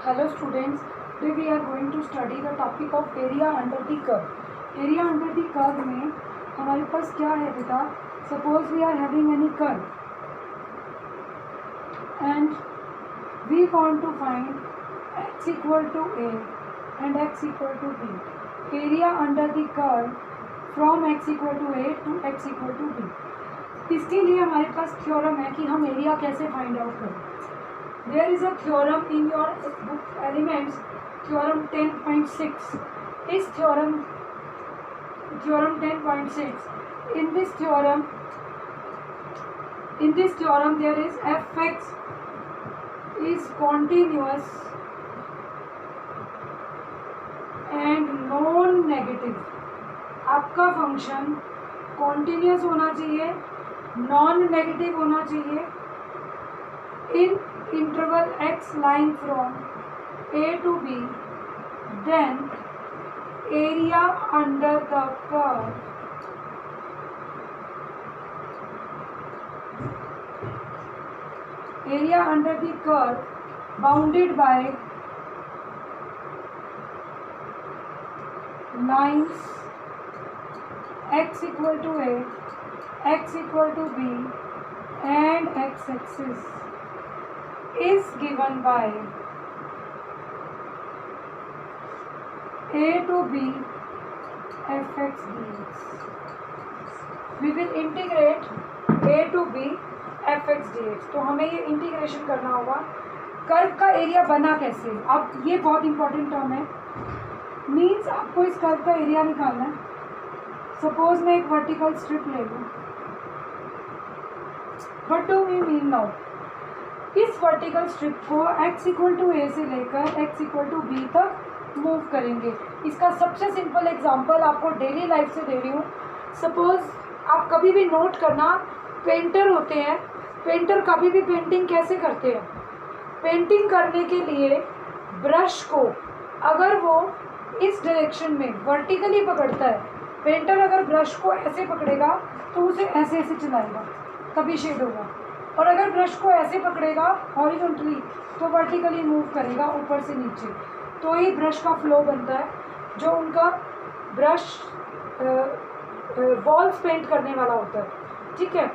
Hello students, today we are going to study the topic of area under the curve. Area under the curve में हमारे पास क्या है बेटा? Suppose we are having any curve and we want to find x equal to a and x equal to b. Area under the curve from x equal to a to x equal to b. इसके लिए हमारे पास theorem है कि हम area कैसे find out करें. There is a theorem in your book elements, theorem 10.6. Is theorem 10.6. In this theorem there is fx is continuous and non-negative. आपका function continuous होना चाहिए, नॉन नेगेटिव होना चाहिए in interval x lying from a to b, then area under the curve bounded by lines x equal to a, x equal to b and x axis is given by a to b fx dx. We will integrate a to b fx dx. तो हमें ये integration करना होगा. Curve का area बना कैसे? अब ये बहुत इंपॉर्टेंट टर्म है. मीन्स आपको इस कर्व का एरिया निकालना है. सपोज मैं एक वर्टिकल स्ट्रिप ले लूँ. What do we mean now? इस वर्टिकल स्ट्रिप को x इक्वल टू ए से लेकर x इक्वल टू बी तक मूव करेंगे. इसका सबसे सिंपल एग्जांपल आपको डेली लाइफ से दे रही हूँ. सपोज आप कभी भी नोट करना, पेंटर होते हैं. पेंटर कभी भी पेंटिंग कैसे करते हैं? पेंटिंग करने के लिए ब्रश को अगर वो इस डायरेक्शन में वर्टिकली पकड़ता है, पेंटर अगर ब्रश को ऐसे पकड़ेगा तो उसे ऐसे ऐसे चलाएगा, तभी शेड होगा. और अगर ब्रश को ऐसे पकड़ेगा हॉरिजॉन्टली तो वर्टिकली मूव करेगा ऊपर से नीचे. तो ये ब्रश का फ्लो बनता है जो उनका ब्रश वॉल्स पेंट करने वाला होता है. ठीक है.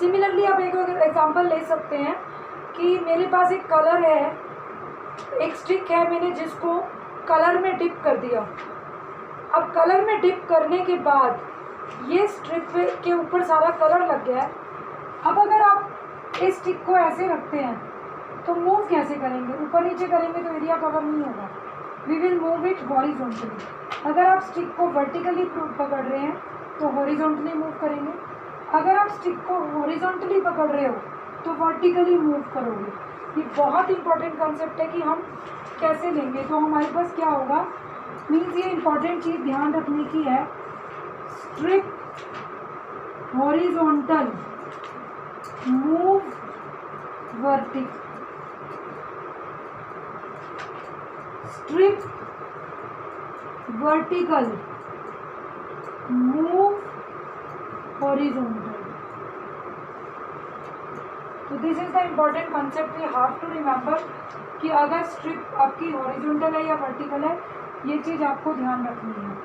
सिमिलरली आप एक एग्जांपल ले सकते हैं कि मेरे पास एक कलर है, एक स्टिक है, मैंने जिसको कलर में डिप कर दिया. अब कलर में डिप करने के बाद ये स्ट्रिप के ऊपर सारा कलर लग गया है. अब अगर आप इस स्टिक को ऐसे रखते हैं तो मूव कैसे करेंगे? ऊपर नीचे करेंगे तो एरिया कवर नहीं होगा. We will move it horizontally. अगर आप स्टिक को वर्टिकली पकड़ रहे हैं तो हॉरिजॉन्टली मूव करेंगे. अगर आप स्टिक को हॉरिजॉन्टली पकड़ रहे हो तो वर्टिकली मूव करोगे. ये बहुत इंपॉर्टेंट कंसेप्ट है कि हम कैसे लेंगे. तो हमारे पास क्या होगा? मीन्स ये इंपॉर्टेंट चीज़ ध्यान रखने की है. Strip horizontal, move vertical. Strip vertical, move horizontal. तो this is the important concept we have to remember कि अगर स्ट्रिप आपकी हॉरिजॉन्टल है या वर्टिकल है, ये चीज़ आपको ध्यान रखनी है.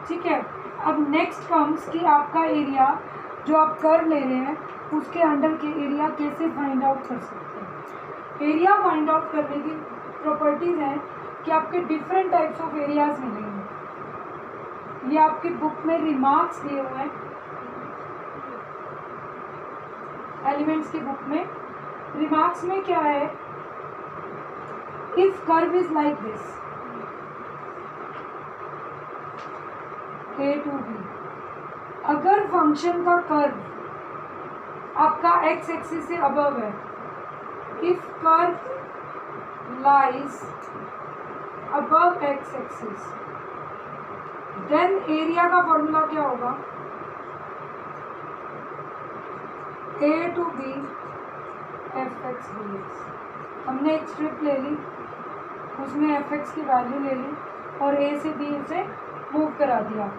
ठीक है. अब नेक्स्ट कम्स कि आपका एरिया जो आप कर्व ले रहे हैं उसके अंडर के एरिया कैसे फाइंड आउट कर सकते हैं. एरिया फाइंड आउट करने की प्रॉपर्टीज़ हैं कि आपके डिफरेंट टाइप्स ऑफ एरियाज मिलेंगे. ये आपके बुक में रिमार्क्स दिए हुए हैं, एलिमेंट्स की बुक में. रिमार्क्स में क्या है? If curve is like this, a to b, अगर फंक्शन का कर्व आपका x एक्सिस से अबव है, if curve lies above x axis, then area का फॉर्मूला क्या होगा? a to b fx dx. हमने एक स्ट्रिप ले ली, उसमें fx की वैल्यू ले ली और a से b उसे मूव करा दिया.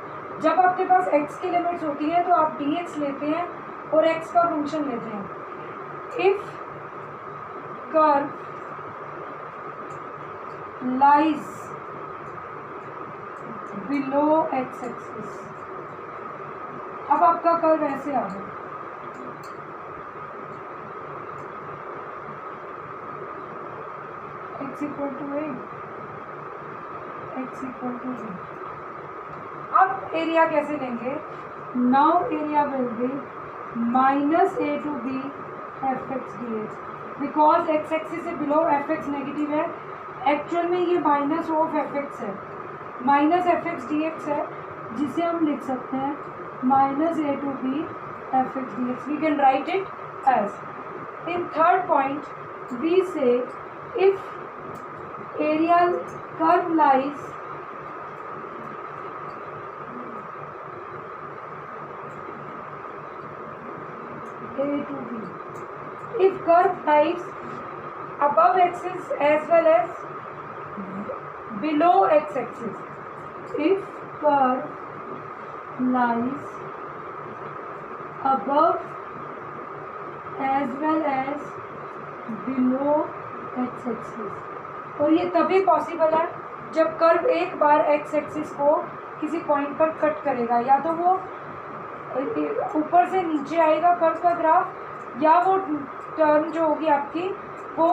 जब आपके पास x की लिमिट्स होती है तो आप dx लेते हैं और x का फंक्शन लेते हैं. If curve lies below x axis. अब आपका कर्व ऐसे आ गया, x equal to a, x equal to b। अब एरिया कैसे लेंगे? Now area will be minus a to b f x D x, because x axis से below f x negative है। एक्चुअल में ये माइनस ऑफ एफ एक्स है, minus F x D x है, जिसे हम लिख सकते हैं minus a to b f x D x. We can write it as, in third point we say if area curve lies a to b, if curve lies above axis as well as below x axis, if curve lies above as well as below x axis, और ये तभी possible है जब curve एक बार x axis को किसी point पर cut करेगा, या तो वो ऊपर से नीचे आएगा कर्व का ग्राफ, या वो टर्न जो होगी आपकी वो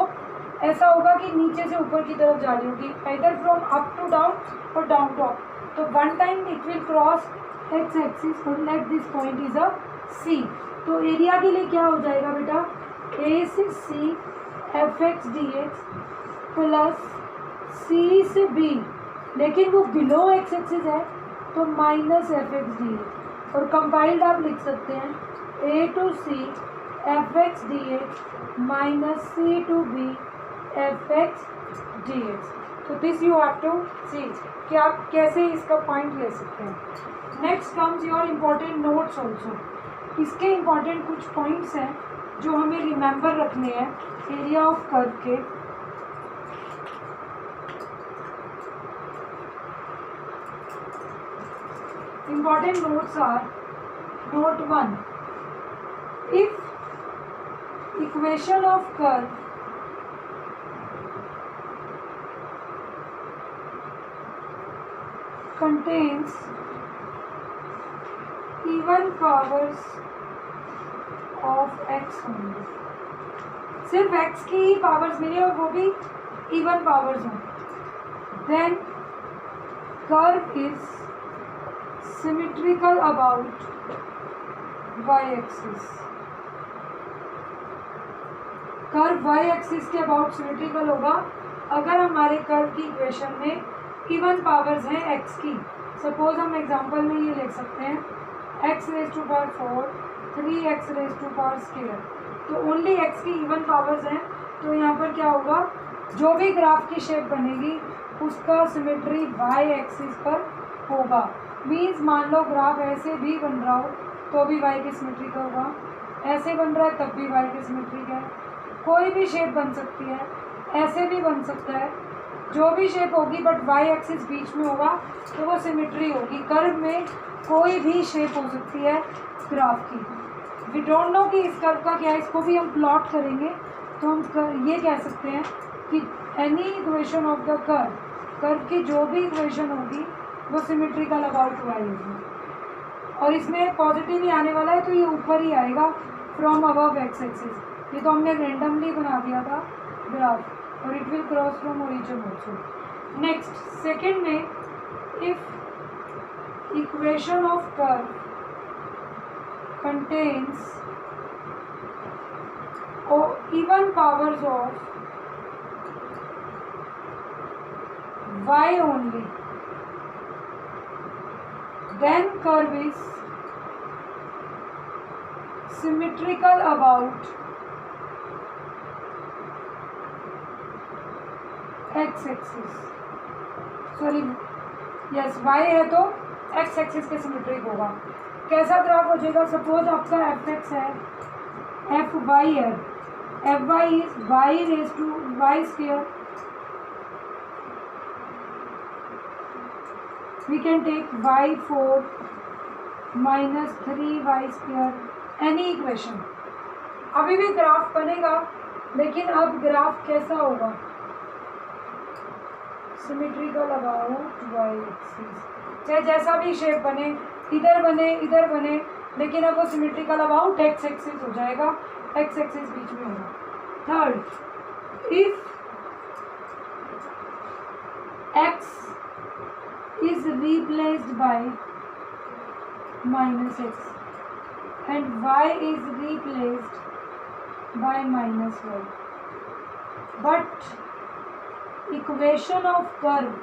ऐसा होगा कि नीचे से ऊपर की तरफ जा रही होगी, either from up to down और डाउन टू अप। तो one time it will cross X axis और at this point is a C. तो एरिया के लिए क्या हो जाएगा बेटा, ए से C F x D X plus C से बी, लेकिन वो बिलो एक्स एक्सिस है तो minus F x D X, और कंपाइल्ड आप लिख सकते हैं A to C F x D X minus C to B F x D X. तो this you have to see कि आप कैसे इसका पॉइंट ले सकते हैं। Next comes your important notes also. इसके इम्पोर्टेंट कुछ पॉइंट्स हैं जो हमें रिमेंबर रखने हैं एरिया ऑफ कर्व के। Important notes are, note 1, if equation of curve contains even powers of x only, सिर्फ x की ही पावर्स मिले और वो भी इवन पावर्स हों, then curve is symmetrical about y-axis। Curve y-axis के अबाउट सिमेट्रिकल होगा अगर हमारे कर्व की इक्वेशन में इवन पावर्स हैं x की। सपोज हम एग्जांपल में ये लिख सकते हैं x raise to power 4 3x raise to power square, तो ओनली x की इवन पावर्स हैं। तो यहाँ पर क्या होगा, जो भी ग्राफ की शेप बनेगी उसका सिमेट्री y-axis पर होगा। मीन्स मान लो ग्राफ ऐसे भी बन रहा हो तो भी y की सिमेट्री का होगा, ऐसे बन रहा है तब भी y की सिमेट्री का है। कोई भी शेप बन सकती है, ऐसे भी बन सकता है, जो भी शेप होगी बट y एक्सिस बीच में होगा तो वो सिमेट्री होगी। कर्व में कोई भी शेप हो सकती है ग्राफ की। वी डोंट नो कि इस कर्व का क्या है, इसको भी हम प्लॉट करेंगे तो हम ये कह सकते हैं कि any equation of the curve, curve की जो भी इक्वेशन होगी वो सिमेट्रिकल अबाउट y होगी। और इसमें पॉजिटिव ही आने वाला है तो ये ऊपर ही आएगा फ्रॉम अबव एक्स एक्सिस। ये तो हमने रेंडमली बना दिया था ग्राफ, और it will cross from origin also. Next second में, if equation of curve contains even powers of y only, then curve is symmetrical about x axis। Sorry yes, y है तो x एक्सिस के symmetric होगा। कैसा graph हो जाएगा, suppose आपका f x है, एफ वाई है, f y is y raise to y square. We can take y4 minus 3y square, any equation। अभी भी ग्राफ बनेगा, लेकिन अब ग्राफ कैसा होगा, सिमेट्रिकल अबाउट वाई एक्सिस, चाहे जैसा भी शेप बने, इधर बने, लेकिन अब वो सिमेट्रिकल अबाउट एक्स एक्सिस हो जाएगा, एक्स एक्सिस बीच में होगा। Third, if x is replaced by minus x and y is replaced by minus y, but equation of curve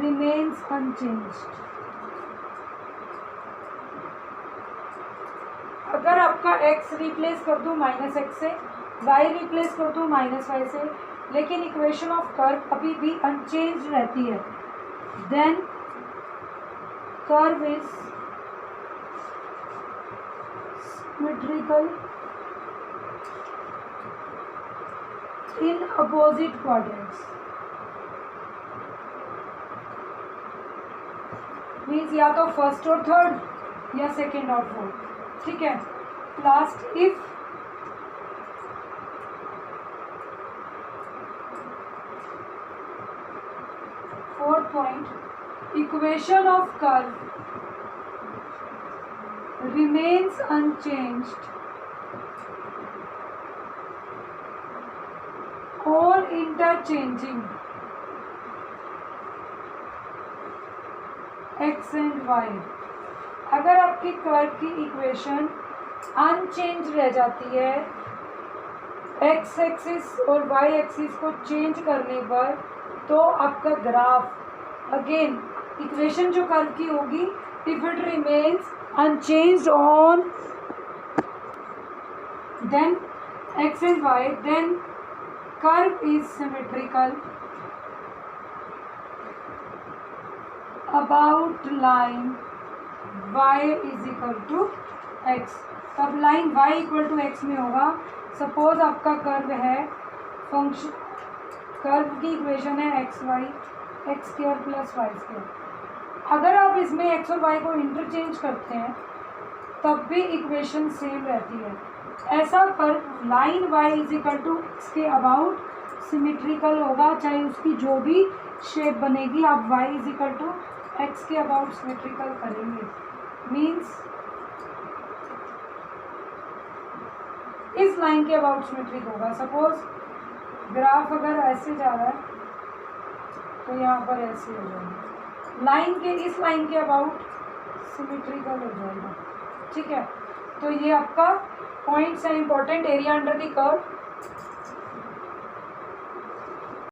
remains unchanged। अगर आपका x रिप्लेस कर दूँ माइनस एक्स से, y replace कर दूँ माइनस वाई से, लेकिन इक्वेशन ऑफ कर्व अभी भी अनचेंज रहती है, then curve is symmetrical in opposite quadrants, means या तो फर्स्ट और थर्ड या सेकेंड और फोर्थ, ठीक है। Last, if fourth point, equation of curve remains unchanged or interchanging x and y। अगर आपकी कर्व की इक्वेशन अनचेंज रह जाती है, x एक्सिस और y एक्सिस को चेंज करने पर, तो आपका ग्राफ अगेन इक्वेशन जो कर्व की होगी, if it remains unchanged on then X and Y, then curve is symmetrical about line y is equal to X. तब line y equal to X में होगा। सपोज आपका कर्व है, function curve की equation है X Y X square plus Y square. अगर आप इसमें एक्स और वाई को इंटरचेंज करते हैं तब भी इक्वेशन सेम रहती है। ऐसा curve line y is equal to x के अबाउट सिमेट्रिकल होगा, चाहे उसकी जो भी शेप बनेगी आप y is equal to x के अबाउट सिमेट्रिकल करेंगे। मीन्स इस लाइन के अबाउट सिमेट्रिक होगा। सपोज ग्राफ अगर ऐसे जा रहा है तो यहाँ पर ऐसे हो जाएगा, लाइन के इस लाइन के अबाउट सिमेट्रिकल हो जाएगा, ठीक है। तो ये आपका पॉइंट्स है important. Area under the curve